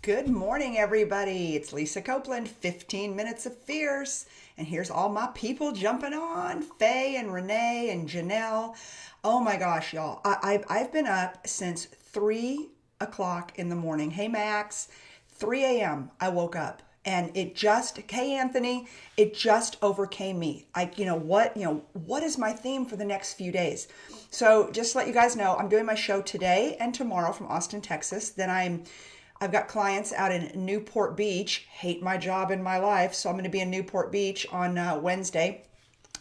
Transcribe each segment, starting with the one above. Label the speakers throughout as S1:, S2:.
S1: Good morning, everybody. It's Lisa Copeland, 15 Minutes of Fierce. And here's all my people jumping on, Faye and Renee and Janelle. Oh my gosh, y'all. I've been up since 3 o'clock in the morning. Hey, Max, 3 a.m. I woke up. And hey Anthony, it just overcame me. What is my theme for the next few days? So just to let you guys know, I'm doing my show today and tomorrow from Austin, Texas. I've got clients out in Newport Beach. Hate my job in my life, so I'm going to be in Newport Beach on Wednesday.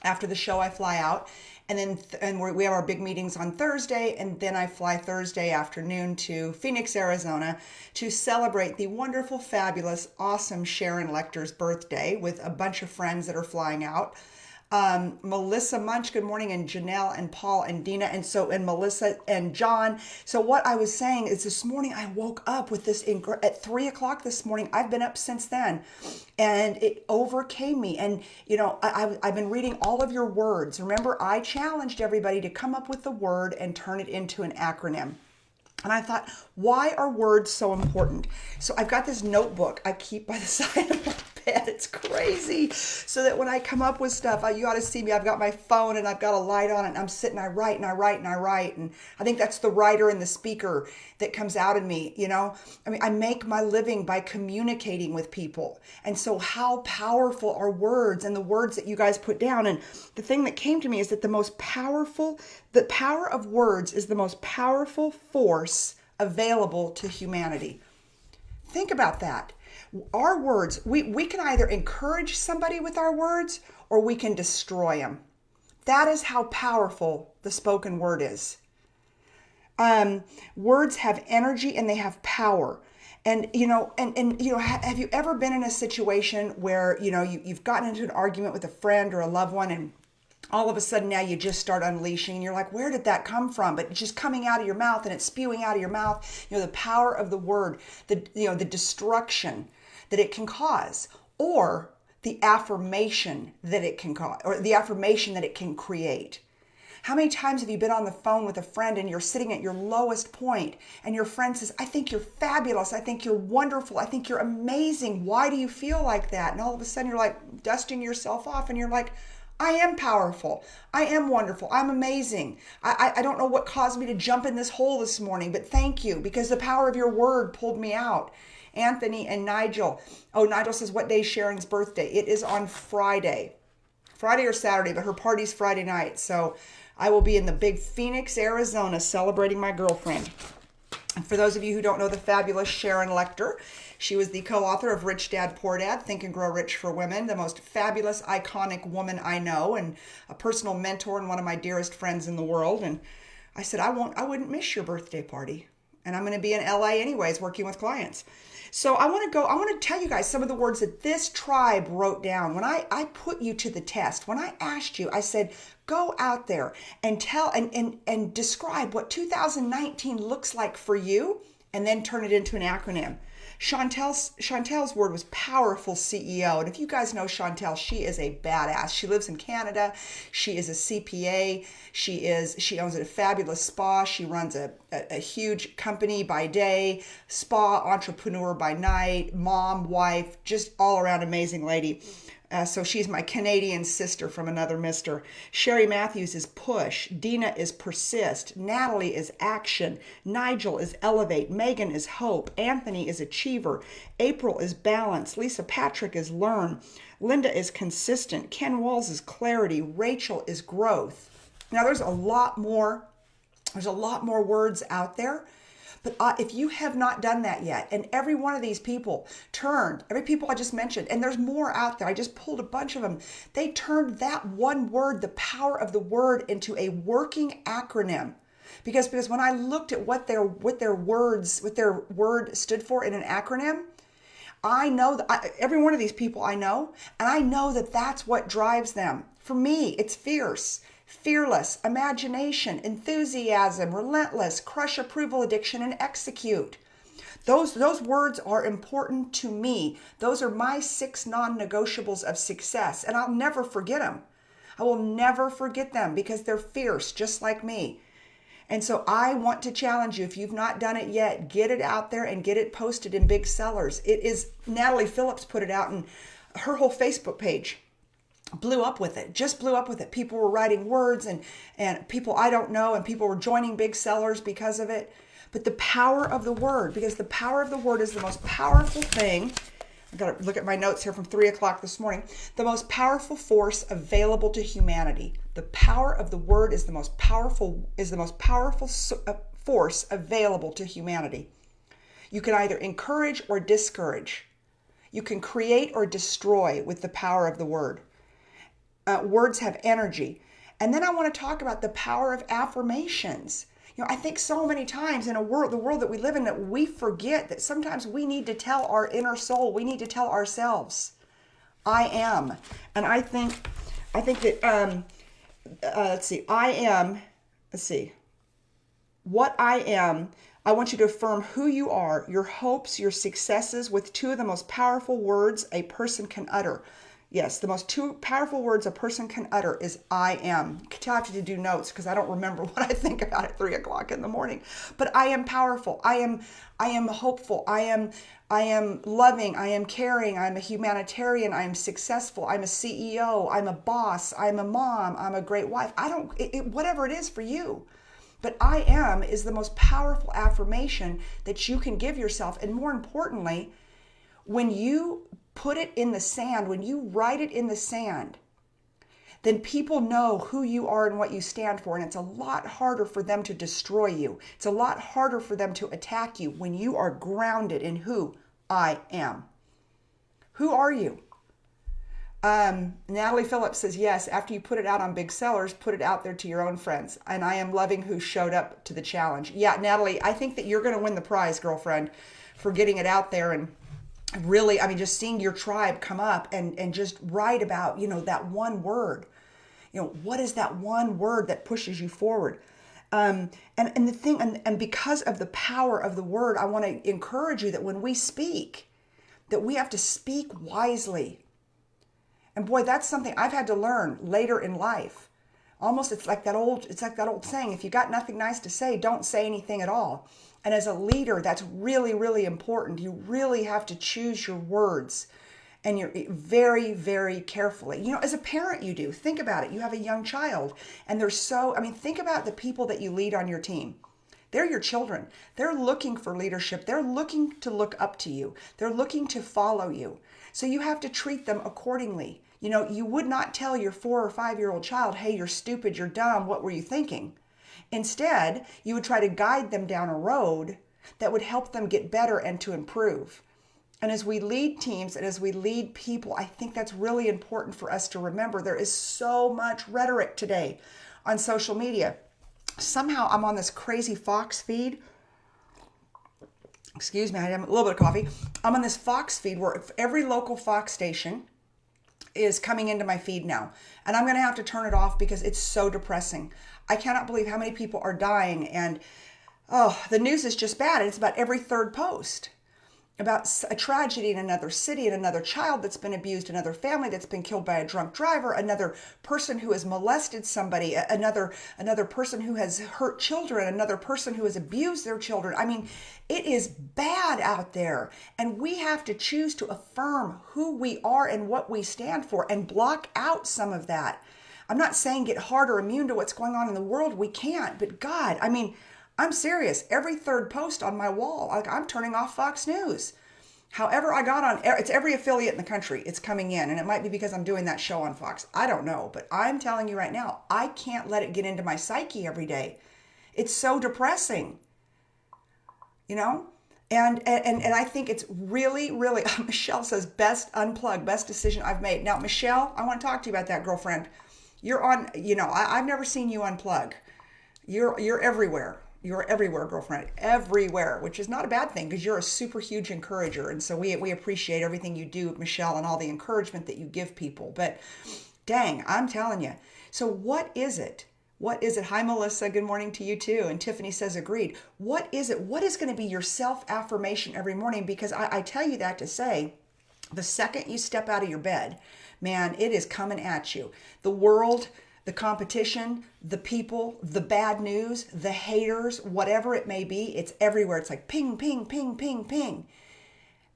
S1: After the show, I fly out, and then we have our big meetings on Thursday, and then I fly Thursday afternoon to Phoenix, Arizona, to celebrate the wonderful, fabulous, awesome Sharon Lecter's birthday with a bunch of friends that are flying out. Melissa Munch, good morning, and Janelle and Paul and Dina, and Melissa and John. So what I was saying is this morning I woke up with this at 3 o'clock this morning. I've been up since then, and it overcame me. And I've been reading all of your words. Remember, I challenged everybody to come up with the word and turn it into an acronym. And I thought, why are words so important? So I've got this notebook I keep by the side of my bed. It's crazy. So that when I come up with stuff, you ought to see me. I've got my phone and I've got a light on it, and I'm sitting, I write and I write and I write. And I think that's the writer and the speaker that comes out of me, I make my living by communicating with people. And so how powerful are words and the words that you guys put down? And the thing that came to me is that the power of words is the most powerful force available to humanity. Think about that. Our words, we can either encourage somebody with our words or we can destroy them. That is how powerful the spoken word is. Words have energy and they have power. And have you ever been in a situation where, you've gotten into an argument with a friend or a loved one, and all of a sudden now you just start unleashing, and you're like, where did that come from? But it's just coming out of your mouth, and it's spewing out of your mouth. The power of the word, the destruction that it can cause, or the affirmation that it can cause, or the affirmation that it can create. How many times have you been on the phone with a friend and you're sitting at your lowest point, and your friend says, I think you're fabulous. I think you're wonderful. I think you're amazing. Why do you feel like that? And all of a sudden you're like dusting yourself off, and you're like, I am powerful. I am wonderful. I'm amazing. I don't know what caused me to jump in this hole this morning, but thank you, because the power of your word pulled me out. Anthony and Nigel. Oh, Nigel says, what day is Sharon's birthday? It is on Friday or Saturday, but her party's Friday night. So I will be in the big Phoenix, Arizona, celebrating my girlfriend. And for those of you who don't know the fabulous Sharon Lecter, she was the co-author of Rich Dad, Poor Dad, Think and Grow Rich for Women, the most fabulous, iconic woman I know, and a personal mentor and one of my dearest friends in the world. And I said, I wouldn't miss your birthday party. And I'm going to be in LA anyways, working with clients. So I want to tell you guys some of the words that this tribe wrote down. When I put you to the test, when I asked you, I said, go out there and tell and describe what 2019 looks like for you, and then turn it into an acronym. Chantel's word was powerful CEO. And if you guys know Chantel, she is a badass. She lives in Canada. She is a CPA. She owns a fabulous spa. She runs a huge company by day, spa entrepreneur by night, mom, wife, just all around amazing lady. So she's my Canadian sister from another mister. Sherry Matthews is push. Dina is persist. Natalie is action. Nigel is elevate. Megan is hope. Anthony is achiever. April is balance. Lisa Patrick is learn. Linda is consistent. Ken Walls is clarity. Rachel is growth. Now there's a lot more words out there. But if you have not done that yet, and every one of these people every people I just mentioned, and there's more out there, I just pulled a bunch of them, they turned that one word, the power of the word, into a working acronym. Because when I looked at what their word stood for in an acronym, I know that every one of these people I know, and I know that that's what drives them. For me, it's fierce. Fearless, imagination, enthusiasm, relentless, crush approval addiction, and execute. Those words are important to me. Those are my 6 non-negotiables of success, and I'll never forget them. I will never forget them because they're fierce, just like me. And so I want to challenge you, if you've not done it yet, get it out there and get it posted in big sellers. It is, Natalie Phillips put it out, and her whole Facebook page blew up with it, just blew up with it. People were writing words, and people I don't know, and people were joining big sellers because of it. But the power of the word, because the power of the word is the most powerful thing. I've got to look at my notes here from 3 o'clock this morning. The most powerful force available to humanity. The power of the word is the most powerful force available to humanity. You can either encourage or discourage. You can create or destroy with the power of the word. Words have energy. And then I want to talk about the power of affirmations. I think so many times in the world that we live in, that we forget that sometimes we need to tell our inner soul, we need to tell ourselves, I am. And I think that, what I am, I want you to affirm who you are, your hopes, your successes, with two of the most powerful words a person can utter. Yes, the most two powerful words a person can utter is I am. I have to do notes because I don't remember what I think about at 3 o'clock in the morning. But I am powerful. I am hopeful. I am loving. I am caring. I'm a humanitarian. I am successful. I'm a CEO. I'm a boss. I'm a mom. I'm a great wife. Whatever it is for you. But I am is the most powerful affirmation that you can give yourself. And more importantly, when you put it in the sand, when you write it in the sand, then people know who you are and what you stand for. And it's a lot harder for them to destroy you. It's a lot harder for them to attack you when you are grounded in who I am. Who are you? Natalie Phillips says, yes, after you put it out on big sellers, put it out there to your own friends. And I am loving who showed up to the challenge. Yeah, Natalie, I think that you're going to win the prize, girlfriend, for getting it out there and really, just seeing your tribe come up and just write about, that one word. What is that one word that pushes you forward? And because of the power of the word, I want to encourage you that when we speak, that we have to speak wisely. And boy, that's something I've had to learn later in life. Almost, it's like that old saying, if you got nothing nice to say, don't say anything at all. And as a leader, that's really, really important. You really have to choose your words, and you're very, very carefully. As a parent, you do. Think about it. You have a young child, and think about the people that you lead on your team. They're your children. They're looking for leadership. They're looking to look up to you. They're looking to follow you. So you have to treat them accordingly. You would not tell your 4 or 5-year-old child, hey, you're stupid, you're dumb, what were you thinking? Instead, you would try to guide them down a road that would help them get better and to improve. And as we lead teams and as we lead people, I think that's really important for us to remember. There is so much rhetoric today on social media. Somehow I'm on this crazy Fox feed. Excuse me, I have a little bit of coffee. I'm on this Fox feed where every local Fox station is coming into my feed now. And I'm going to have to turn it off because it's so depressing. I cannot believe how many people are dying, and the news is just bad. It's about every third post about a tragedy in another city, and another child that's been abused, another family that's been killed by a drunk driver, another person who has molested somebody, another person who has hurt children, another person who has abused their children. It is bad out there, and we have to choose to affirm who we are and what we stand for and block out some of that. I'm not saying get hard or immune to what's going on in the world. We can't, but God, I'm serious. Every third post on my wall, I'm turning off Fox News. However, I got on, it's every affiliate in the country. It's coming in, and it might be because I'm doing that show on Fox. I don't know, but I'm telling you right now, I can't let it get into my psyche every day. It's so depressing, And I think it's really, really, Michelle says, best decision I've made. Now, Michelle, I want to talk to you about that, girlfriend. You're on, I've never seen you unplug. You're everywhere. You're everywhere, girlfriend, everywhere, which is not a bad thing because you're a super huge encourager. And so we appreciate everything you do, Michelle, and all the encouragement that you give people. But dang, I'm telling you. So what is it? What is it? Hi, Melissa. Good morning to you too. And Tiffany says agreed. What is it? What is going to be your self-affirmation every morning? Because I tell you that to say, the second you step out of your bed, man, it is coming at you. The world the competition, the people, the bad news, the haters, whatever it may be, it's everywhere. It's like ping, ping, ping, ping, ping.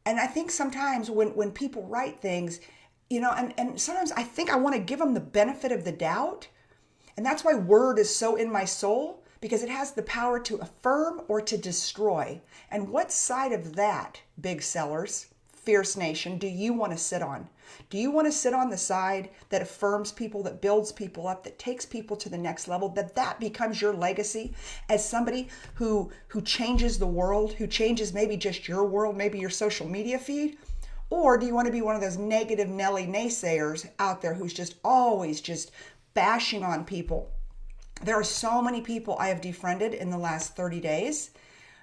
S1: And I think sometimes when people write things, and sometimes I think I want to give them the benefit of the doubt. And that's why word is so in my soul, because it has the power to affirm or to destroy. And what side of that, big sellers, Fierce Nation, do you want to sit on? Do you want to sit on the side that affirms people, that builds people up, that takes people to the next level, that becomes your legacy as somebody who changes the world, who changes maybe just your world, maybe your social media feed? Or do you want to be one of those negative Nelly naysayers out there who's just always just bashing on people? There are so many people I have defriended in the last 30 days.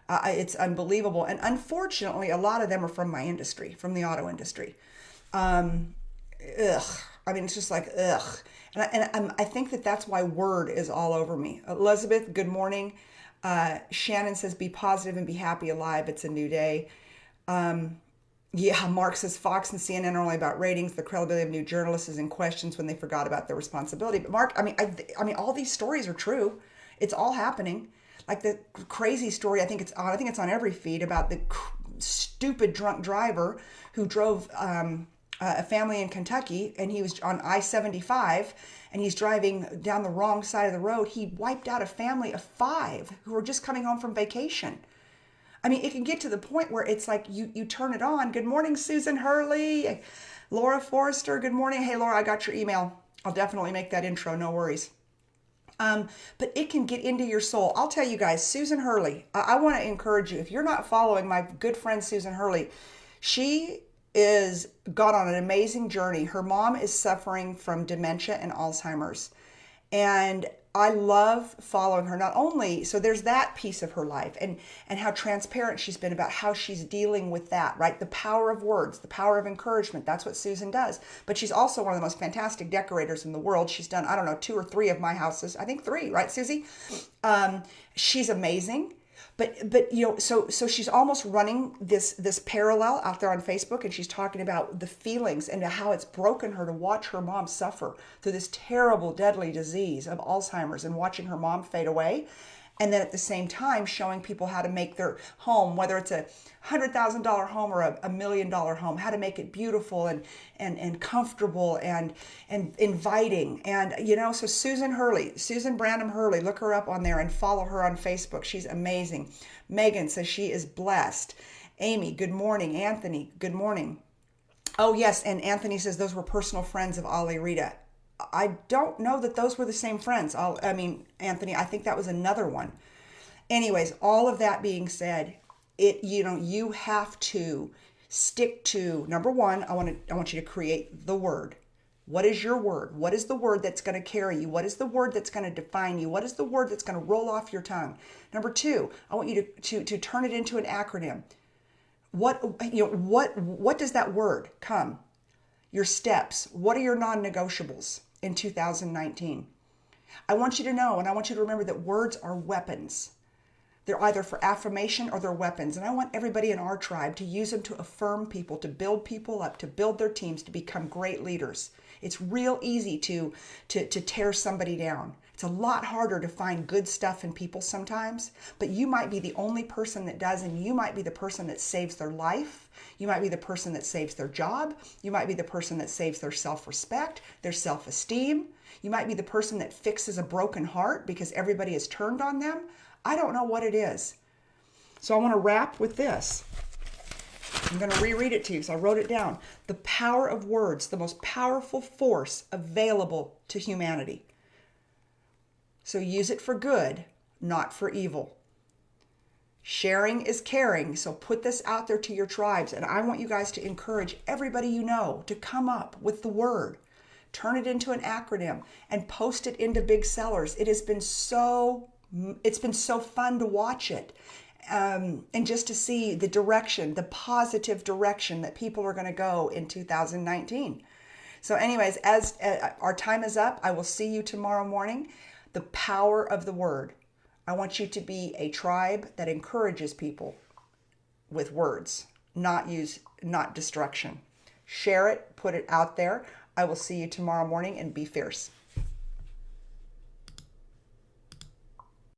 S1: It's unbelievable. And unfortunately, a lot of them are from my industry, from the auto industry. Ugh. I mean, it's just like, ugh. And I think that's why word is all over me. Elizabeth, good morning. Shannon says, be positive and be happy alive. It's a new day. Yeah, Mark says, Fox and CNN are only about ratings. The credibility of new journalists is in questions when they forgot about their responsibility. But Mark, I mean, all these stories are true. It's all happening. Like the crazy story, I think it's on every feed about the stupid drunk driver who drove a family in Kentucky, and he was on I-75, and he's driving down the wrong side of the road. He wiped out a family of 5 who were just coming home from vacation. I mean, it can get to the point where it's like you turn it on. Good morning, Susan Hurley. Laura Forrester, good morning. Hey, Laura, I got your email. I'll definitely make that intro, no worries. But it can get into your soul. I'll tell you guys, Susan Hurley, I want to encourage you. If you're not following my good friend Susan Hurley, she is gone on an amazing journey. Her mom is suffering from dementia and Alzheimer's. And I love following her, not only, so there's that piece of her life and how transparent she's been about how she's dealing with that, right? The power of words, the power of encouragement. That's what Susan does. But she's also one of the most fantastic decorators in the world. She's done, I don't know, 2 or 3 of my houses. I think 3, right, Susie? She's amazing. But so she's almost running this parallel out there on Facebook, and she's talking about the feelings and how it's broken her to watch her mom suffer through this terrible, deadly disease of Alzheimer's and watching her mom fade away. And then at the same time, showing people how to make their home, whether it's a $100,000 home or a $1 million home, how to make it beautiful and comfortable and inviting. And, so Susan Branham Hurley, look her up on there and follow her on Facebook. She's amazing. Megan says she is blessed. Amy, good morning. Anthony, good morning. Oh, yes. And Anthony says those were personal friends of Ali Rita. I don't know that those were the same friends. Anthony, I think that was another one. Anyways, all of that being said, you have to stick to, number one, I want you to create the word. What is your word? What is the word that's going to carry you? What is the word that's going to define you? What is the word that's going to roll off your tongue? Number 2, I want you to turn it into an acronym. What does that word come? Your steps. What are your non-negotiables in 2019? I want you to know, and I want you to remember that words are weapons. They're either for affirmation or they're weapons. And I want everybody in our tribe to use them to affirm people, to build people up, to build their teams, to become great leaders. It's real easy to tear somebody down. It's a lot harder to find good stuff in people sometimes, but you might be the only person that does, and you might be the person that saves their life. You might be the person that saves their job. You might be the person that saves their self-respect, their self-esteem. You might be the person that fixes a broken heart because everybody has turned on them. I don't know what it is. So I want to wrap with this. I'm going to reread it to you. So I wrote it down. The power of words, the most powerful force available to humanity. So use it for good, not for evil. Sharing is caring. So put this out there to your tribes. And I want you guys to encourage everybody you know to come up with the word. Turn it into an acronym and post it into big sellers. It's been so fun to watch it. And just to see the direction, the positive direction that people are going to go in 2019. So anyways, as our time is up, I will see you tomorrow morning. The power of the word. I want you to be a tribe that encourages people with words, not destruction. Share it, put it out there. I will see you tomorrow morning, and be fierce.